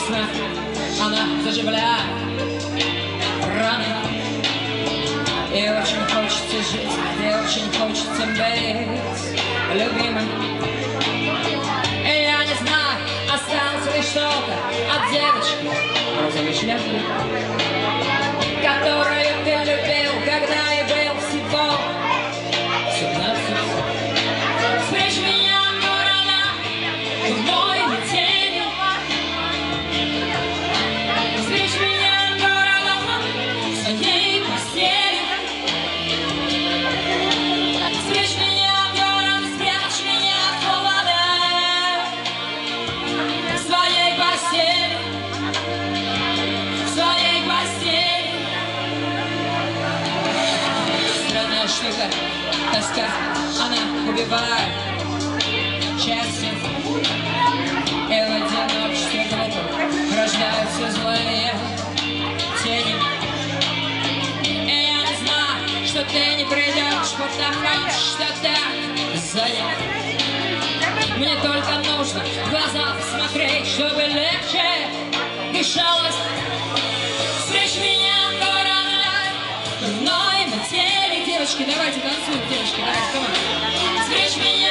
Весна, она заживляет раны. И очень хочется жить, и очень хочется быть любимым. И я не знаю, осталось ли что-то от девочки розовой шляпки, которую ты любил, когда ей был всего 17. Спрячь меня, города, в мой метель. Спрячь меня, города, в своей постели. Спрячь меня, города, спрячь меня в холода, в своей постели, в своей постели. Странная штука, тоска, она убивает счастье. И в одиночестве глупо рождаются злые тени. И я не знаю, что ты не придешь, потому что так занят. Мне только нужно в глаза посмотреть, чтобы легче дышалось. Спрячь меня, города, в мной материи. Девочки, давайте танцуем, девочки, давайте, команда. Спрячь меня.